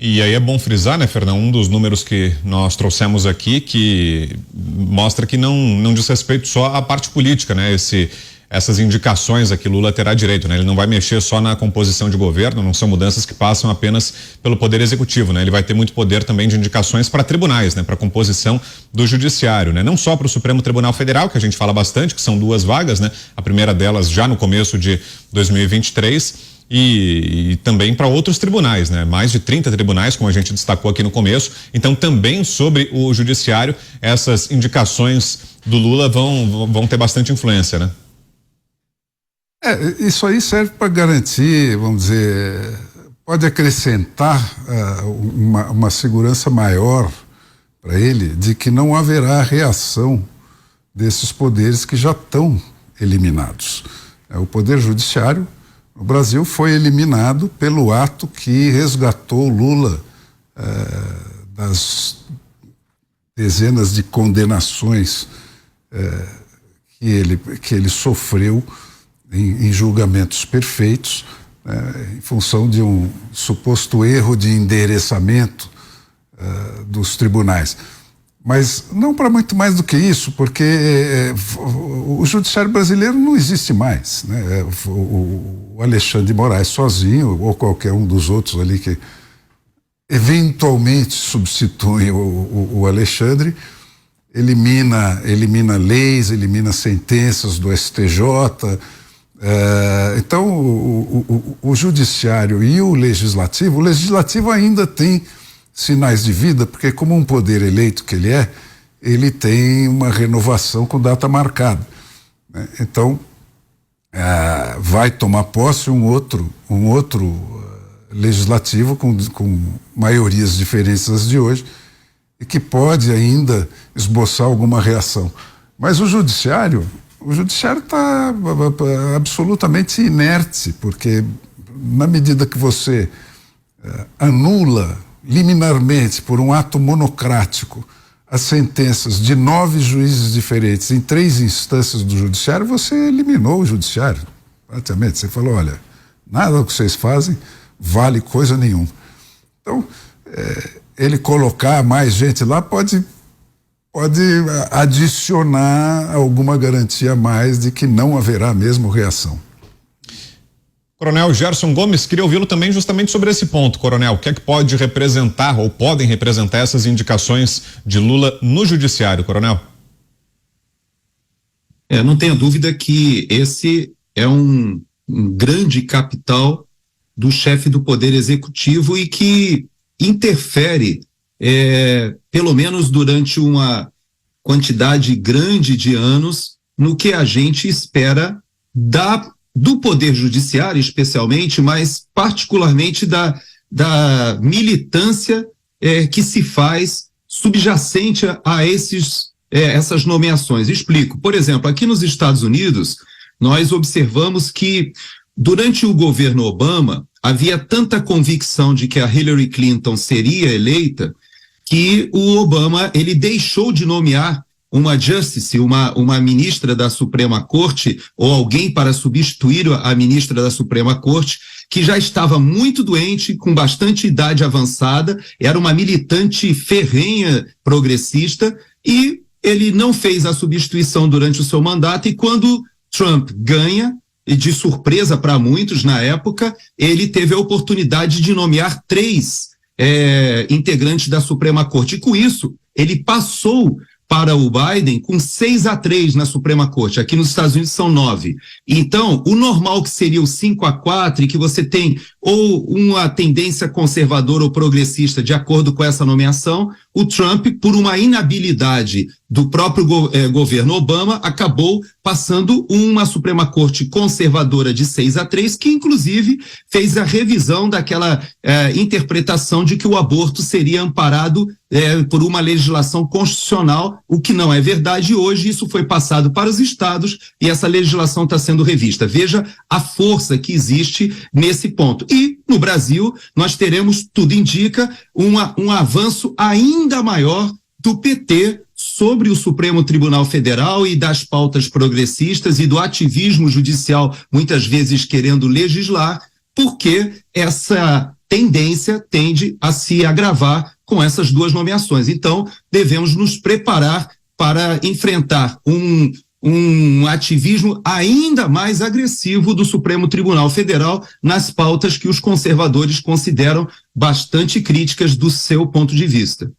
E aí é bom frisar, né, Fernão, um dos números que nós trouxemos aqui que mostra que não diz respeito só à parte política, né, essas indicações aqui Lula terá direito, né, ele não vai mexer só na composição de governo, não são mudanças que passam apenas pelo poder executivo, né, ele vai ter muito poder também de indicações para tribunais, né, para composição do judiciário, né, não só para o Supremo Tribunal Federal, que a gente fala bastante, que são 2 vagas, né, a primeira delas já no começo de 2023, e também para outros tribunais, né? Mais de 30 tribunais, como a gente destacou aqui no começo. Então, também sobre o judiciário, essas indicações do Lula vão ter bastante influência, né? Isso aí serve para garantir, vamos dizer, pode acrescentar uma segurança maior para ele de que não haverá reação desses poderes que já estão eliminados. O Poder Judiciário o Brasil foi eliminado pelo ato que resgatou Lula das dezenas de condenações que ele sofreu em julgamentos perfeitos, em função de um suposto erro de endereçamento dos tribunais. Mas não para muito mais do que isso, porque o judiciário brasileiro não existe mais, né? O Alexandre de Moraes sozinho, ou qualquer um dos outros ali que eventualmente substitui o Alexandre, elimina leis, elimina sentenças do STJ. Então, o judiciário e o legislativo ainda tem sinais de vida, porque como um poder eleito que ele tem uma renovação com data marcada, né? Então, vai tomar posse um outro legislativo com maiorias diferentes das de hoje e que pode ainda esboçar alguma reação. Mas o judiciário está absolutamente inerte, porque na medida que você anula liminarmente, por um ato monocrático, as sentenças de 9 juízes diferentes em 3 instâncias do judiciário, você eliminou o judiciário, praticamente. Você falou, olha, nada do que vocês fazem vale coisa nenhuma. Então, ele colocar mais gente lá pode adicionar alguma garantia a mais de que não haverá mesmo reação. Coronel Gerson Gomes, queria ouvi-lo também justamente sobre esse ponto, Coronel. O que é que pode representar ou podem representar essas indicações de Lula no judiciário, Coronel? Não tenha dúvida que esse é um grande capital do chefe do Poder Executivo e que interfere, pelo menos durante uma quantidade grande de anos, no que a gente espera do Poder Judiciário, especialmente, mas particularmente da militância que se faz subjacente a essas nomeações. Explico. Por exemplo, aqui nos Estados Unidos, nós observamos que durante o governo Obama havia tanta convicção de que a Hillary Clinton seria eleita que o Obama ele deixou de nomear uma justice, uma ministra da Suprema Corte, ou alguém para substituir a ministra da Suprema Corte, que já estava muito doente, com bastante idade avançada, era uma militante ferrenha progressista, e ele não fez a substituição durante o seu mandato, e quando Trump ganha, e de surpresa para muitos na época, ele teve a oportunidade de nomear 3 integrantes da Suprema Corte, e com isso, ele passou para o Biden com 6-3 na Suprema Corte. Aqui nos Estados Unidos são 9. Então, o normal que seria o 5-4 e que você tem ou uma tendência conservadora ou progressista de acordo com essa nomeação, o Trump, por uma inabilidade do próprio governo Obama, acabou passando uma Suprema Corte conservadora de 6-3, que inclusive fez a revisão daquela interpretação de que o aborto seria amparado por uma legislação constitucional, o que não é verdade. Hoje isso foi passado para os estados e essa legislação está sendo revista. Veja a força que existe nesse ponto. E no Brasil nós teremos, tudo indica, um avanço ainda maior do PT sobre o Supremo Tribunal Federal e das pautas progressistas e do ativismo judicial, muitas vezes querendo legislar, porque essa tendência tende a se agravar com essas duas nomeações. Então, devemos nos preparar para enfrentar um ativismo ainda mais agressivo do Supremo Tribunal Federal nas pautas que os conservadores consideram bastante críticas do seu ponto de vista.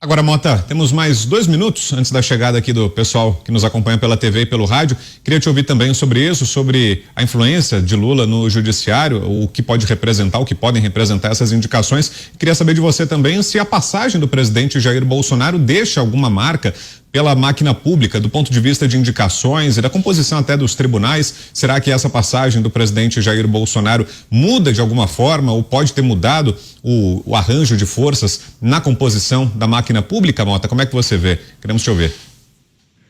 Agora, Mota, temos mais 2 minutos antes da chegada aqui do pessoal que nos acompanha pela TV e pelo rádio. Queria te ouvir também sobre isso, sobre a influência de Lula no judiciário, o que pode representar, o que podem representar essas indicações. Queria saber de você também se a passagem do presidente Jair Bolsonaro deixa alguma marca pela máquina pública, do ponto de vista de indicações e da composição até dos tribunais. Será que essa passagem do presidente Jair Bolsonaro muda de alguma forma ou pode ter mudado o arranjo de forças na composição da máquina pública, Mota? Como é que você vê? Queremos te ouvir.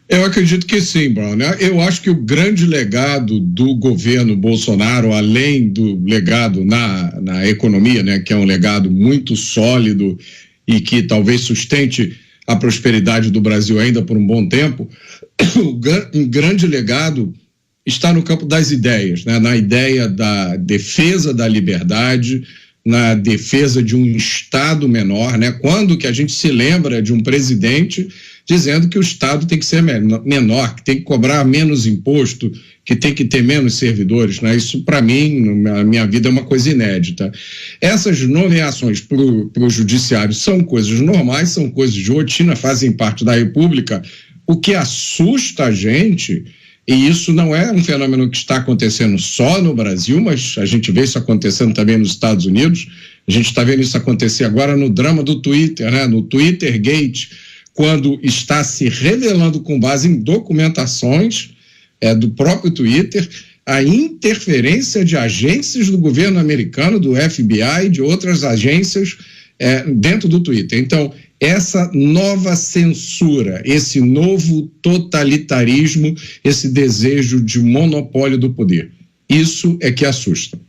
Eu acredito que sim, Brown. Eu acho que o grande legado do governo Bolsonaro, além do legado na economia, né, que é um legado muito sólido e que talvez sustente a prosperidade do Brasil ainda por um bom tempo, um grande legado está no campo das ideias, né? Na ideia da defesa da liberdade, na defesa de um Estado menor, né? Quando que a gente se lembra de um presidente dizendo que o Estado tem que ser menor, que tem que cobrar menos imposto, que tem que ter menos servidores, né? Isso, para mim, na minha vida, é uma coisa inédita. Essas nomeações para o judiciário são coisas normais, são coisas de rotina, fazem parte da República. O que assusta a gente, e isso não é um fenômeno que está acontecendo só no Brasil, mas a gente vê isso acontecendo também nos Estados Unidos, a gente está vendo isso acontecer agora no drama do Twitter, né? No Twitter Gate, quando está se revelando com base em documentações do próprio Twitter, a interferência de agências do governo americano, do FBI e de outras agências dentro do Twitter. Então, essa nova censura, esse novo totalitarismo, esse desejo de monopólio do poder, isso é que assusta.